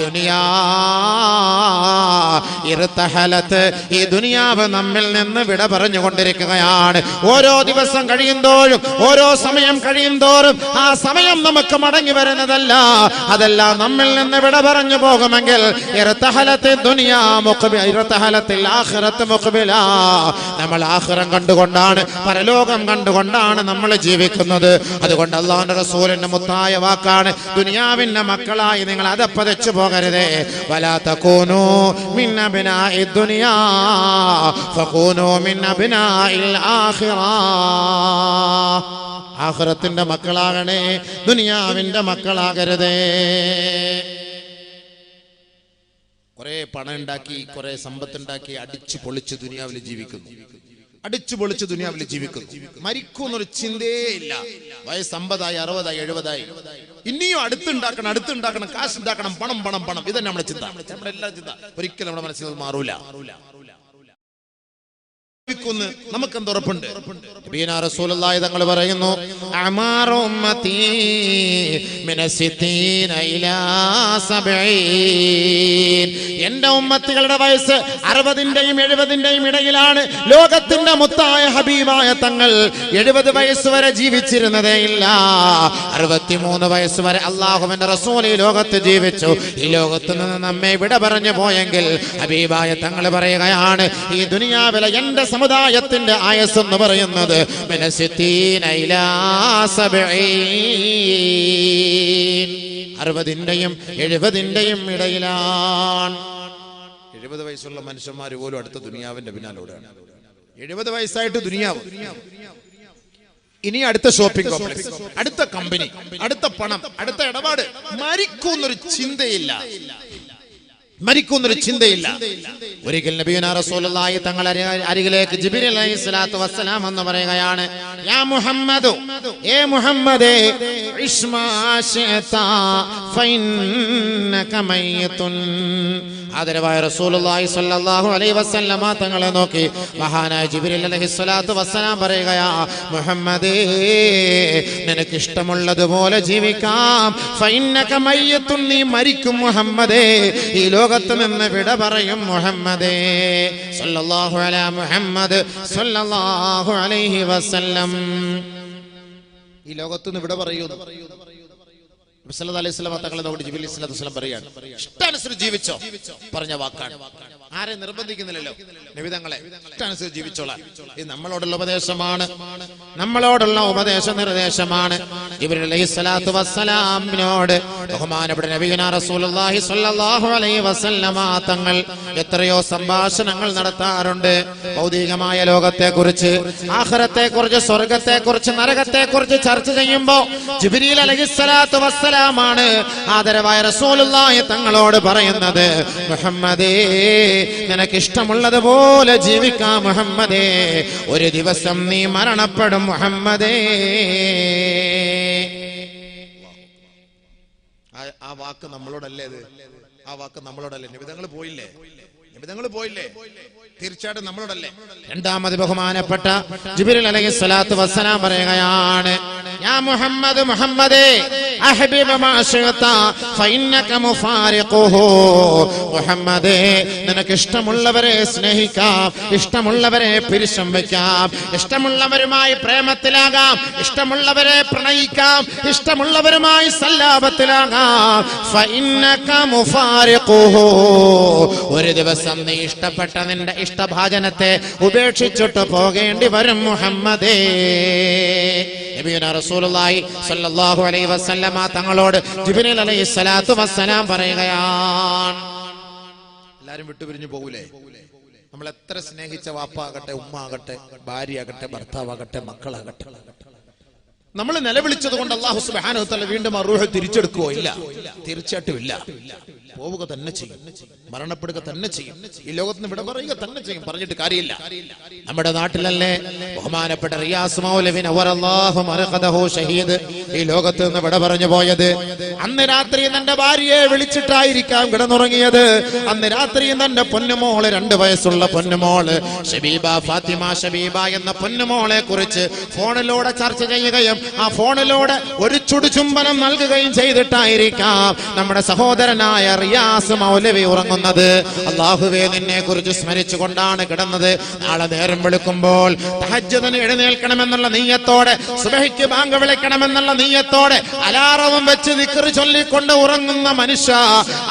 ദുനിയാ ഇർതഹലത്, ഈ ദുനിയാവ് നമ്മിൽ നിന്ന് വിട പറഞ്ഞുകൊണ്ടിരിക്കുകയാണ്. ഓരോ ദിവസം കഴിയുന്തോറും, ഓരോ സമയം കഴിയുന്തോറും ആ സമയം നമുക്ക് മടങ്ങി വരുന്നതല്ല, അതെല്ലാം നമ്മിൽ നിന്ന് വിട പറഞ്ഞു പോകുമെങ്കിൽ ഇർതഹലത് ദുനിയാ മുഖ്ബില ഇർതഹലത്തിൽ ആഖിറത്ത് മുഖ്ബില, നമ്മൾ ആഖിറം കണ്ടുകൊണ്ടാണ്, പരലോകം കണ്ടുകൊണ്ടാണ് നമ്മൾ ജീവിക്കുന്നത്. അതുകൊണ്ട് അല്ലാഹുവിന്റെ റസൂലിന്റെ മുത്തായ വാക്കാണ്, ദുനിയാവിന്റെ മക്കളായി നിങ്ങൾ അതപ്പതിച്ചു പോകരുതേ. വലാ തകൂനൂ മിൻ അബ്നാഇ ദുനിയാ ഫകൂനൂ മിൻ അബ്നാഇൽ ആഖിറ, ആഖിറത്തിന്റെ മക്കളാകണേ, ദുനിയാവിന്റെ മക്കളാകരുതേ. കുറെ പണം ഉണ്ടാക്കി, കുറെ സമ്പത്തുണ്ടാക്കി അടിച്ചു പൊളിച്ച് ദുനിയാവിൽ ജീവിക്കുന്നു, അടിച്ചു പൊളിച്ച് ദുനിയാവിൽ ജീവിക്കുന്നു. മരിക്കുന്നൊരു ചിന്തയേ ഇല്ല. വയസ്സ് 50-ആയി 60-ആയി 70-ആയി ഇനിയും അടുത്തുണ്ടാക്കണം, കാശ് ഉണ്ടാക്കണം, പണം പണം പണം, ഇതന്നെ നമ്മുടെ ചിന്ത, നമ്മുടെ എല്ലാ ചിന്ത. ഒരിക്കലും നമ്മുടെ മനസ്സിൽ അത് മാറൂല. നമുക്കെന്ത് ഉറപ്പുണ്ട്? റസൂലുള്ളാഹി തങ്ങൾ പറയുന്നു, അമാറു ഉമ്മത്തി മിനസിത്തീന ഇലാ 70. എന്റെ ഉമ്മത്തികളുടെ വയസ്സ് 60-ന്റെയും 70-ന്റെയും ഇടയിലാണ്. ലോകത്തിന്റെ മുത്തായ ഹബീബായ തങ്ങൾ 70 വയസ്സ് വരെ ജീവിച്ചിരുന്നതേ ഇല്ല. 63 വയസ്സ് വരെ അല്ലാഹുവിന്റെ റസൂൽ ഈ ലോകത്ത് ജീവിച്ചു. ഈ ലോകത്ത് നിന്ന് നമ്മെ വിട പറഞ്ഞു പോയെങ്കിൽ ഹബീബായ തങ്ങൾ പറയുകയാണ്, ഈ ദുനിയാവിലെ എന്റെ സമുദായത്തിന്റെ ആയസ് എന്ന് പറയുന്നത് 60-ന്റെയും 70-ന്റെയും ഇടയിലാണ്. 70 വയസ്സുള്ള മനുഷ്യന്മാർ പോലും അടുത്ത ദുനിയാവിന്റെ പിന്നാലോടാണ്. 70 വയസ്സായിട്ട് ദുനിയാവ്, ഇനി അടുത്ത ഷോപ്പിംഗ് കോംപ്ലക്സ്, അടുത്ത കമ്പനി, അടുത്ത പണം, അടുത്ത ഇടപാട്. മരിക്കുന്നൊരു ചിന്തയില്ല, മരിക്കുന്നൊരു ചിന്തയില്ല. ഒരിക്കൽ നബിയുനാ റസൂലുള്ളാഹി തങ്ങൾ അരികിലേക്ക് ജിബ്രീൽ അലൈഹിസ്സലാത്തു വസ്സലാം എന്ന് പറയുകയാണ്, യാ മുഹമ്മദു, ഏ മുഹമ്മദേ, ഇസ്മാ ശഅത ഫഇന്നക മയ്യിതുൻ. ആദരവായ റസൂലുള്ളാഹി സ്വല്ലല്ലാഹു അലൈഹി വസല്ലമ തങ്ങളെ നോക്കി മഹാനായ ജിബ്രീൽ അലൈഹിസ്സലാത്തു വസ്സലാം പറയുകയാ, മുഹമ്മദേ, നിനക്ക് ഇഷ്ടമുള്ളതുപോലെ ജീവിക്കാം. ഫഇന്നക മയ്യിതുൻ, നീ മരിക്കും മുഹമ്മദേ, ഈ ലോകത്ത് നിന്ന് വിട പറയും മുഹമ്മദേ. സല്ലല്ലാഹു അലാ മുഹമ്മദ് സല്ലല്ലാഹു അലൈഹി വസല്ലം. ഈ ലോകത്ത് നിന്ന് വിട പറയുന്നു. സല്ലല്ലാഹു അലൈഹി വസല്ലം തങ്ങളെ നോക്കി ജിബ്രീൽ അലൈഹിസ്സലാത്തു വസ്സലാം പറയാണ്, ഇഷ്ടാനുസരിച്ച് ജീവിച്ചോ, പറഞ്ഞ വാക്കാണ്. ആരെ നിർബന്ധിക്കുന്നില്ലല്ലോ, നബി തങ്ങളെ ഇഷ്ടാനുസരിച്ച് ജീവിച്ചോളാം. ഇത് നമ്മളോടുള്ള ഉപദേശമാണ്, നമ്മളോടുള്ള ഉപദേശ നിർദ്ദേശമാണ്. ജിബ്രീൽ അലൈഹിസ്സലാത്തു വസ്സലാമിനോട് ബഹുമാനപ്പെട്ട നബിയുനാ റസൂലുള്ളാഹി സ്വല്ലല്ലാഹു അലൈഹി വസല്ലമ തങ്ങൾ എത്രയോ സംഭാഷണങ്ങൾ നടത്താറുണ്ട്. ഭൗതികമായ ലോകത്തെക്കുറിച്ച്, ആഖിറത്തെക്കുറിച്ച്, സ്വർഗത്തെക്കുറിച്ച്, നരകത്തെക്കുറിച്ച് ചർച്ച ചെയ്യുമ്പോൾ ജിബ്രീൽ അലൈഹിസ്സലാത്തു വസ്സലാമാണ് ആദരവായ റസൂലുള്ളാഹി തങ്ങളോട് പറയുന്നത്, മുഹമ്മദേ, നിനക്ക് ഇഷ്ടമുള്ളതുപോലെ ജീവിക്കാം മുഹമ്മദേ, ഒരു ദിവസം നീ മരണപ്പെടും മുഹമ്മദേ. ആ വാക്ക് നമ്മളോടല്ലേ? ആ വാക്ക് നമ്മളോടല്ലേ? നിബിധങ്ങൾ പോയില്ലേ? നിബിധങ്ങൾ പോയില്ലേ? തീർച്ചയായിട്ടും നമ്മളോടല്ലേ? രണ്ടാമത് ബഹുമാനപ്പെട്ട ജിബ്രീൽ അലൈഹിസ്സലാത്തു വസ്സലാം പറയുകയാണ്, യാ മുഹമ്മദ്, മുഹമ്മദേ, അഹ്ബിബ മാ ശഅത ഫഇന്നക മുഫാരിഖുഹു. മുഹമ്മദേ, നിനക്ക് ഇഷ്ടമുള്ളവരെ സ്നേഹിക്കാം, ഇഷ്ടമുള്ളവരെ പിരിശം വയ്ക്കാം, ഇഷ്ടമുള്ളവരുമായി പ്രേമത്തിലാകാം, ഇഷ്ടമുള്ളവരെ പ്രണയിക്കാം, ഇഷ്ടമുള്ളവരുമായി സല്ലാപത്തിലാകാം. ഫഇന്നക മുഫാരിഖുഹു, ഒരു ദിവസം നീ ഇഷ്ടപ്പെട്ട നിന്റെ ഇഷ്ടഭാജനത്തെ ഉപേക്ഷിച്ചിട്ട് പോകേണ്ടി വരും മുഹമ്മദേ. നബിയുനാ റസൂലുള്ളാഹി സ്വല്ലല്ലാഹു അലൈഹി വസല്ലമ തങ്ങളോട് ജിബ്രീൽ അലൈഹിസ്സലാത്തു വസ്സലാം പറയുകയാണ്, എല്ലാരും വിട്ടുപിരിഞ്ഞു പോകൂലേ? നമ്മൾ എത്ര സ്നേഹിച്ച വാപ്പാകട്ടെ, ഉമ്മാകട്ടെ, ഭാര്യയാകട്ടെ, ഭർത്താവാകട്ടെ, മക്കളാകട്ടെ, നമ്മൾ നിലവിളിച്ചത് കൊണ്ട് അല്ലാഹു സുബ്ഹാനഹു വ തആല വീണ്ടും ആ റൂഹ് തിരിച്ചെടുക്കുകയോ? ഇല്ല, തീർച്ചയായിട്ടും ഇല്ല. പോവുക തന്നെ ചെയ്യും, മരണപ്പെടുക തന്നെ ചെയ്യും, ഈ ലോകത്ത് നിന്ന് വിട പറയുക തന്നെ ചെയ്യും. പറഞ്ഞിട്ട് കാര്യമില്ല. നമ്മുടെ നാട്ടിലല്ലേ ബഹുമാനപ്പെട്ട റിയാസ് മൗലവി നവറല്ലാഹു മർഖദഹു ഷഹീദ് ഈ ലോകത്ത് നിന്ന് വിട പറഞ്ഞു പോയത്? അന്ന് രാത്രി തന്റെ ഭാര്യയെ വിളിച്ചിട്ടായിരിക്കാം കിടന്നുറങ്ങിയത്. അന്ന് രാത്രി തന്റെ പൊന്നുമോള്, 2 വയസ്സുള്ള പൊന്നുമോള് ഷബീബ, ഫാത്തിമ ഷബീബ എന്ന പൊന്നുമോളെ കുറിച്ച് ഫോണിലൂടെ ചർച്ച ചെയ്യുകയും ആ ഫോണിലൂടെ ഒരു ചുടുചുംബനം നൽകുകയും ചെയ്തിട്ടായിരിക്കാം നമ്മുടെ സഹോദരനായ റിയാസ് മൗലവി ഉറങ്ങുന്നത്. അല്ലാഹുവേ, നിന്നെ കുറിച്ച് സ്മരിച്ചുകൊണ്ടാണ് കിടന്നത്. നാളെ നേരം വെളുക്കുമ്പോൾ തഹജ്ജുദിന് എഴുന്നേൽക്കണമെന്നുള്ള നീയത്തോടെ, സുബഹിക്ക് ബാങ്ക് വിളിക്കണമെന്നുള്ള നീയത്തോടെ അലാറവും വെച്ച് ദിക്ർ ചൊല്ലിക്കൊണ്ട് ഉറങ്ങുന്ന മനുഷ്യ,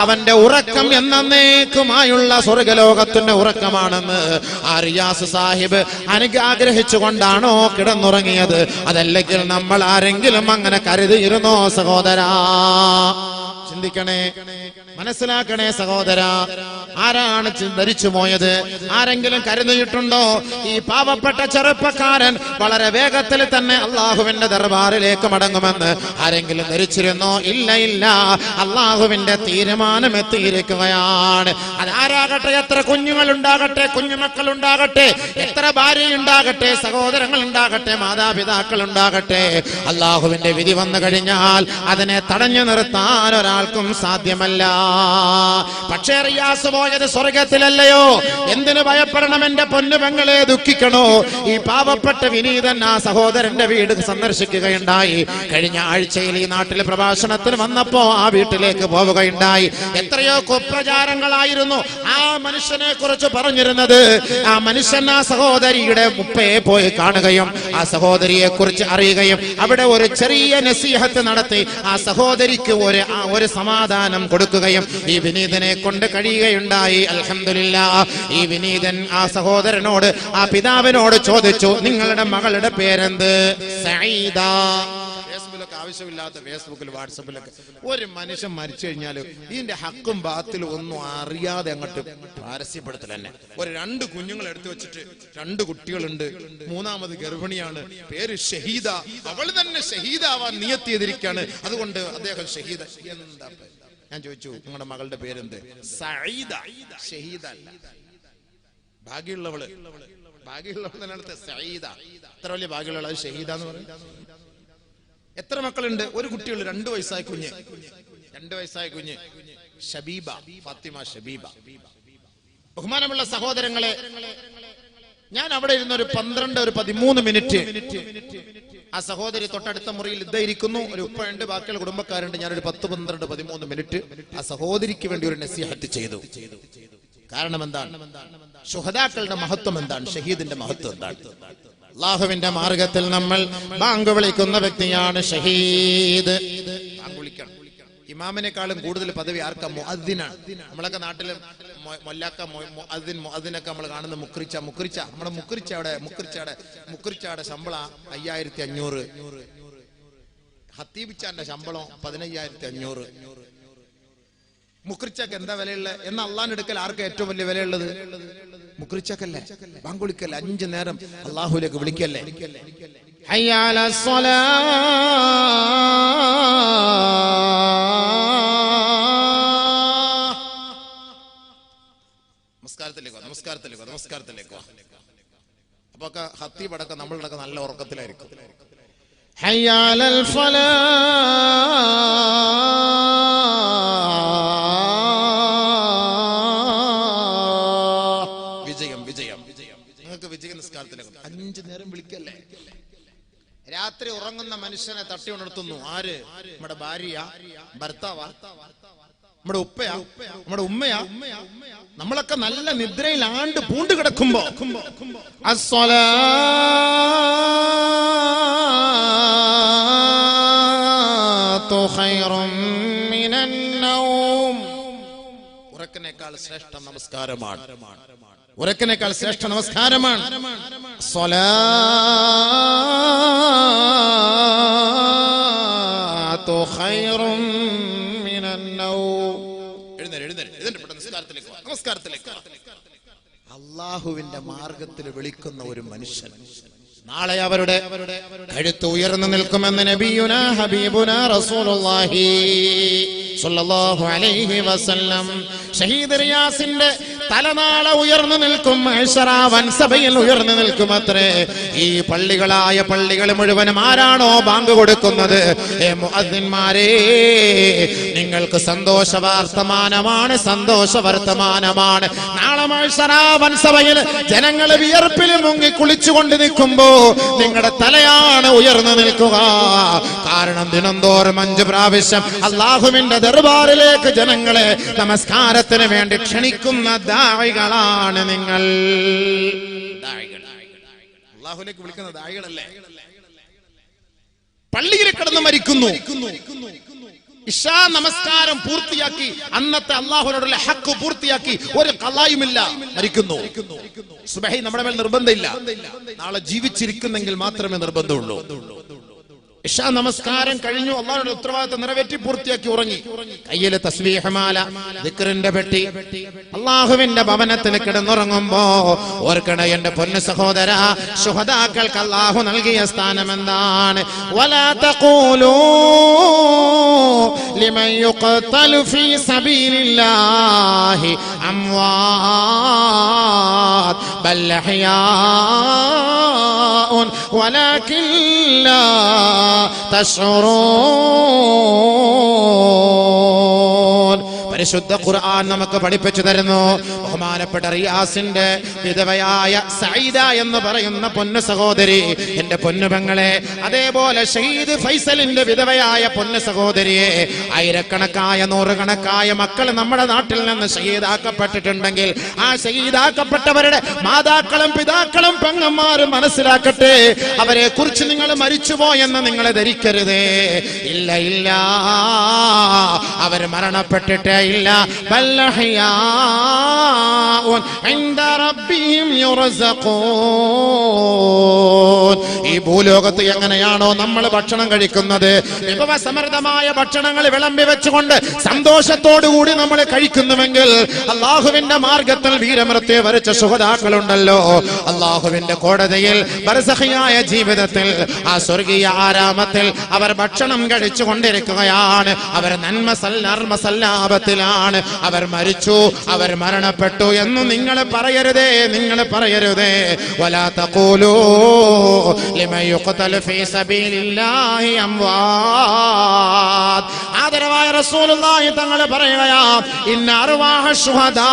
അവന്റെ ഉറക്കം എന്നേക്കുമായുള്ള സ്വർഗലോകത്തിന്റെ ഉറക്കമാണെന്ന് ആ റിയാസ് സാഹിബ് ആഗ്രഹിച്ചുകൊണ്ടാണോ കിടന്നുറങ്ങിയത്? അതല്ലെങ്കിൽ നമ്മൾ ആരെങ്കിലും അങ്ങനെ കരുതിയിരുന്നോ സഹോദരാ? ചിന്തിക്കണേ, മനസ്സിലാക്കണേ സഹോദര. ആരാണ് ധരിച്ചു പോയത്? ആരെങ്കിലും കരുതിയിട്ടുണ്ടോ ഈ പാവപ്പെട്ട ചെറുപ്പക്കാരൻ വളരെ വേഗത്തിൽ തന്നെ അള്ളാഹുവിന്റെ ദർബാറിലേക്ക് മടങ്ങുമെന്ന് ആരെങ്കിലും ധരിച്ചിരുന്നോ? ഇല്ല, ഇല്ല. അള്ളാഹുവിന്റെ തീരുമാനം എത്തിയിരിക്കുകയാണ്. അതാരാകട്ടെ, എത്ര കുഞ്ഞുങ്ങൾ ഉണ്ടാകട്ടെ, കുഞ്ഞുമക്കൾ ഉണ്ടാകട്ടെ, എത്ര ഭാര്യ ഉണ്ടാകട്ടെ, സഹോദരങ്ങൾ ഉണ്ടാകട്ടെ, മാതാപിതാക്കൾ ഉണ്ടാകട്ടെ, അള്ളാഹുവിന്റെ വിധി വന്നു കഴിഞ്ഞാൽ അതിനെ തടഞ്ഞു നിർത്താൻ ഒരാൾക്കും സാധ്യമല്ല. പക്ഷേ റിയാസ് പോയത് സ്വർഗത്തിലല്ലയോ? എന്തിനു ഭയപ്പെടണം എന്റെ പൊന്നു പെങ്ങളെ, ദുഃഖിക്കണോ? ഈ പാവപ്പെട്ട വിനീതൻ ആ സഹോദരന്റെ വീട് സന്ദർശിക്കുകയുണ്ടായി. കഴിഞ്ഞ ആഴ്ചയിൽ ഈ നാട്ടിലെ പ്രഭാഷണത്തിന് വന്നപ്പോ ആ വീട്ടിലേക്ക് പോവുകയുണ്ടായി. എത്രയോ കുപ്രചാരങ്ങളായിരുന്നു ആ മനുഷ്യനെ കുറിച്ച് പറഞ്ഞിരുന്നത്. ആ മനുഷ്യൻ ആ സഹോദരിയുടെ മുപ്പയെ പോയി കാണുകയും ആ സഹോദരിയെ കുറിച്ച് അറിയുകയും അവിടെ ഒരു ചെറിയ നസീഹത്ത് നടത്തി ആ സഹോദരിക്ക് ഒരു സമാധാനം കൊടുക്കുകയും ഈ വിനീതനെ കൊണ്ട് കഴിയുകയുണ്ടായി. അൽഹംദുലില്ലാഹ്. ഈ വിനീതൻ ആ സഹോദരനോട്, ആ പിതാവിനോട് ചോദിച്ചു, നിങ്ങളുടെ മകളുടെ പേരെന്ത്? സഈദ. ഫേസ്ബുക്കിലൊക്കെ ആവശ്യമില്ലാത്ത ഫേസ്ബുക്കിൽ വാട്സപ്പിലൊക്കെ ഒരു മനുഷ്യൻ മരിച്ചു കഴിഞ്ഞാൽ ഇതിന്റെ ഹക്കും ബാത്തിലും ഒന്നും അറിയാതെ അങ്ങോട്ട് പരസ്യപ്പെടുത്തൽ തന്നെ. ഒരു 2 കുഞ്ഞുങ്ങൾ എടുത്തു വെച്ചിട്ട് 2 കുട്ടികളുണ്ട്, 3ാമത് ഗർഭിണിയാണ്, പേര് ഷഹീദ, അവൾ തന്നെ ഷഹീദാവാൻ നിയത്ത് ചെയ്തിരിക്കുകയാണ്, അതുകൊണ്ട് അദ്ദേഹം ഷഹീദ. എന്താ? ഞാൻ ചോദിച്ചു, നിങ്ങളുടെ മകളുടെ പേരെന്ത്? സഈദ. ഷഹീദ അല്ല. ഭാഗ്യമുള്ളവള് തന്നെ സഈദ. എത്ര വലിയ ഭാഗ്യമുള്ള ഷഹീദ എന്ന് പറയും. എത്ര മക്കളുണ്ട്? ഒരു കുട്ടിയുള്ളൂ, 2 വയസ്സായ കുഞ്ഞ്. 2 വയസ്സായ കുഞ്ഞ് ഷബീബ, ഫാത്തിമ ഷബീബ. ബഹുമാനമുള്ള സഹോദരങ്ങളെ, ഞാൻ അവിടെ ഇരുന്ന ഒരു 13 മിനിറ്റ് ആ സഹോദരി തൊട്ടടുത്ത മുറിയിൽ ഇരിക്കുന്നു. ഒരു ഉപ്പയുണ്ട്, ബാക്കിയുള്ള കുടുംബക്കാരുണ്ട്. ഞാനൊരു 10, 12, 13 മിനിറ്റ് ആ സഹോദരിക്ക് വേണ്ടി ഒരു നസീഹത്ത് ചെയ്തു. കാരണം എന്താണ്? ശുഹദാക്കളുടെ മഹത്വം എന്താണ്? ഷഹീദിന്റെ മഹത്വം എന്താണ്? അല്ലാഹുവിന്റെ മാർഗത്തിൽ നമ്മൾ ബാങ്ക് വിളിക്കുന്ന വ്യക്തിയാണ് ഷഹീദ്. ബാങ്ക് വിളിക്കണം. ഇമാമിനെക്കാളും കൂടുതൽ പദവി ആർക്കാ? മുഅദ്ദിനാണ്. നമ്മളൊക്കെ നാട്ടില് മൊല്ലാക്ക, മുഅദ്ദിനൊക്കെ നമ്മൾ കാണുന്ന മുക്രിച്ച. നമ്മുടെ മുക്രിച്ചയുടെ ശമ്പളം 5500. ഹത്തീബിച്ചാന്റെ ശമ്പളം 15500. മുക്രിച്ചക്ക് എന്താ വിലയുള്ളത്? എന്നാൽ അള്ളാഹിന്റെ അടുക്കൽ ആർക്കാ ഏറ്റവും വലിയ വിലയുള്ളത്? മുക്രിച്ചക്കല്ലേ? ബാങ്ക് വിളിക്കല്ലേ? 5 നേരം അള്ളാഹുലേക്ക് വിളിക്കല്ലേ? ഹയ്യ അലസ് നമസ്കാരത്തിലേക്ക്. അപ്പൊ ഹത്തീബ് അടക്കം നമ്മളുടെ നല്ല ഉറക്കത്തിലായിരിക്കും. ഹയ്യ അലൽ ഫലാഹ്. വിജയം. നിങ്ങൾക്ക് വിജയ നിസ്കാരത്തിലേക്ക് 5 നേരം വിളിക്കല്ലേ? രാത്രി ഉറങ്ങുന്ന മനുഷ്യനെ തട്ടി ഉണർത്തുന്നു ആര്? നമ്മുടെ ഭാര്യ, ഭർത്താവാ, നമ്മുടെ ഉപ്പയാ, നമ്മുടെ ഉമ്മയാ? നമ്മളൊക്കെ നല്ല നിദ്രയിൽ ആണ്ട് പൂണ്ട് കിടക്കുമ്പോ അസ്സലാത്തു ഖൈറും മിനൻ നൗം. ഉറക്കിനേക്കാൾ ശ്രേഷ്ഠ നമസ്കാരമാണ്. ഉറക്കിനേക്കാൾ ശ്രേഷ്ഠ നമസ്കാരമാണ് സ്വലാത്തു ഖൈറും മിനൻ നൗം. നമസ്കാരത്തിലേക്ക് അല്ലാഹുവിന്റെ മാർഗത്തിൽ വിളിക്കുന്ന ഒരു മനുഷ്യൻ നാളെ അവരുടെ കഴുത്ത് ഉയർന്നു നിൽക്കുമെന്ന് നബിയുനാ ഹബീബുനാ റസൂലുള്ളാഹി സ്വല്ലല്ലാഹു അലൈഹി വസല്ലം. ഷഹീദ് റിയാസിന്റെ തലനാളെ ഉയർന്നു നിൽക്കും, മഹ്ശറ വൻസഭയിൽ ഉയർന്നു നിൽക്കുമത്രേ. ഈ പള്ളികൾ മുഴുവനും ആരാണോ ബാങ്ക് കൊടുക്കുന്നത്, മുഅദ്ദിൻമാരേ, നിങ്ങൾക്ക് സന്തോഷ വർത്തമാനമാണ്, സന്തോഷ വർത്തമാനമാണ്. നാളെ മഹ്ശറ വൻസഭയിൽ ജനങ്ങൾ വിയർപ്പിൽ മുങ്ങി കുളിച്ചുകൊണ്ട് നിൽക്കുമ്പോ നിങ്ങളുടെ തലയാണ് ഉയർന്നു നിൽക്കുക. കാരണം ദിനംതോറും 5 പ്രാവശ്യം അല്ലാഹുവിന്റെ ദർബാറിലേക്ക് ജനങ്ങളെ നമസ്കാരത്തിന് വേണ്ടി ക്ഷണിക്കുന്ന ദാഇകളാണ് നിങ്ങൾ. അല്ലാഹുവിലേക്ക് വിളിക്കുന്ന ദാഇകളല്ലേ? പള്ളിയിൽ കിടന്ന് മരിക്കുന്നു, ഇശാ നമസ്കാരം പൂർത്തിയാക്കി, അന്നത്തെ അല്ലാഹുവിനോടുള്ള ഹഖ് പൂർത്തിയാക്കി, ഒരു ഖളായുമില്ല, മരിക്കുന്നു. സുബ്ഹി നമ്മുടെ മേൽ നിർബന്ധമില്ല, നാളെ ജീവിച്ചിരിക്കുന്നെങ്കിൽ മാത്രമേ നിർബന്ധമുള്ളൂ. ഇശാ നമസ്കാരം കഴിഞ്ഞു, അല്ലാഹുവിന്റെ ഉത്തരവാദിത്തം നിറവേറ്റി പൂർത്തിയാക്കി ഉറങ്ങി. കയ്യില് തസ്ബീഹ് മാല, ദിക്റിന്റെ പെട്ടി, അല്ലാഹുവിന്റെ ഭവനത്തിൽ കിടന്നുറങ്ങുമ്പോ ഓർക്കണ എന്റെ പൊന്നു സഹോദര, ശുഹദാക്കൾക്ക് അല്ലാഹു നൽകിയ സ്ഥാനം എന്താണ്? വലാ തഖൂലൂ ലിമൻ യുഖ്തലു ഫീ സബീലില്ലാഹി അംവാത് ബൽ അഹ്യാഉൻ വലാകിൻ ലാ തശ്ഉറൂൻ. പരിശുദ്ധ ഖുർആൻ നമുക്ക് പഠിപ്പിച്ചു തരുന്നു. ബഹുമാനപ്പെട്ട റിയാസിന്റെ വിധവയായ സഈദ എന്ന് പറയുന്ന പൊന്നു സഹോദരി, എന്റെ പൊന്നു പെങ്ങളെ, അതേപോലെ ഷഹീദ് ഫൈസലിന്റെ വിധവയായ പൊന്നു സഹോദരിയെ, ആയിരക്കണക്കായ നൂറുകണക്കായ മക്കൾ നമ്മുടെ നാട്ടിൽ നിന്ന് ഷഹീദാക്കപ്പെട്ടിട്ടുണ്ടെങ്കിൽ ആ ഷഹീദാക്കപ്പെട്ടവരുടെ മാതാക്കളും പിതാക്കളും പെങ്ങന്മാരും മനസ്സിലാക്കട്ടെ, അവരെ കുറിച്ച് നിങ്ങൾ മരിച്ചുപോയെന്ന് നിങ്ങൾ ധരിക്കരുതേ. ഇല്ല ഇല്ല, അവർ മരണപ്പെട്ടിട്ടേ ഇല്ല. ഈ ഭൂലോകത്ത് എങ്ങനെയാണോ നമ്മൾ ഭക്ഷണം കഴിക്കുന്നത്, വിഭവസമൃദ്ധമായ ഭക്ഷണങ്ങൾ വിളമ്പി വെച്ചുകൊണ്ട് സന്തോഷത്തോടുകൂടി നമ്മൾ കഴിക്കുന്നുവെങ്കിൽ, അള്ളാഹുവിന്റെ മാർഗത്തിൽ വീരമൃത്യു വരിച്ച ശുഹദാക്കളുണ്ടല്ലോ, അള്ളാഹുവിന്റെ കോടതിയിൽ ബർസഖിയായ ജീവിതത്തിൽ ആ സ്വർഗീയ ആരാമത്തിൽ അവർ ഭക്ഷണം കഴിച്ചു കൊണ്ടിരിക്കുകയാണ്. അവർ നന്മസല്ലാപത്തിലാണ്. അവർ മരിച്ചു, അവർ മരണപ്പെട്ടു എന്ന് നിങ്ങൾ പറയരുതേ, നിങ്ങൾ പറയരുതേ. വലാ തഖൂലൂ ലിമൻ യുഖ്തലു ഫീ സബീലില്ലാഹി അംവാത്. ആദരവായ റസൂലുള്ളാഹി തങ്ങൾ പറയുകയാ, ഇന്ന അർവാഹ ശുഹദാഇ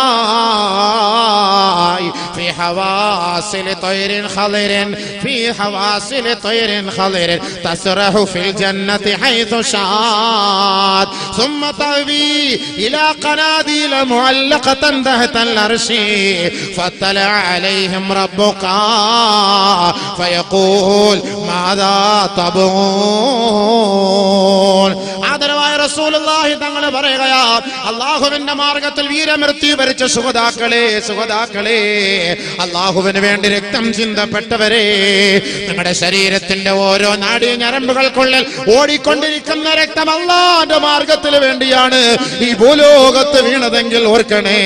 ഫീ ഹവാസിൽ തൈരിൻ ഖളിരിൻ ഫീ ഹവാസിൽ തൈരിൻ ഖളിരിൻ തസ്റഹു ഫിൽ ജന്നതി ഹൈതു ഷാത് ثم تأوي إلى قناديل معلقة تحت العرش فاطلع عليهم ربك فيقول ماذا تبغون. ആദരവായ റസൂലുള്ളാഹി തങ്ങൾ പറയുകയാ, അല്ലാഹുവിന്റെ മാർഗത്തിൽ വീരമൃത്യു വരിച്ച ശുഹദാക്കളെ, ശുഹദാക്കളെ, അല്ലാഹുവിന് വേണ്ടി രക്തം ചിന്തപ്പെട്ടവരെ, നിങ്ങളുടെ ശരീരത്തിന്റെ ഓരോ നാഡീ ഞരമ്പുകൾക്കുള്ളിൽ ഓടിക്കൊണ്ടിരിക്കുന്ന രക്തം അല്ലാഹുവിന്റെ മാർഗത്തിൽ വേണ്ടിയാണ് ഈ ഭൂലോകത്ത് വീണതെങ്കിൽ ഓർക്കണേ.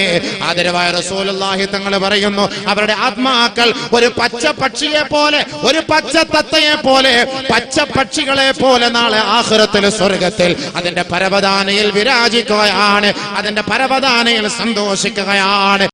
ആദരവായ റസൂലുള്ളാഹി തങ്ങൾ പറയുന്നു, അവരുടെ ആത്മാക്കൾ ഒരു പച്ച പക്ഷിയെ പോലെ, ഒരു പച്ച തത്തയെ പോലെ, പച്ച പക്ഷികളെ പോലെ നാളെ ആഖിറത്തിൽ സ്വർഗത്തിൽ അതിന്റെ പരവതാനയിൽ വിരാജിക്കുകയാണ്, അതിന്റെ പരവതാനയിൽ സന്തോഷിക്കുകയാണ്.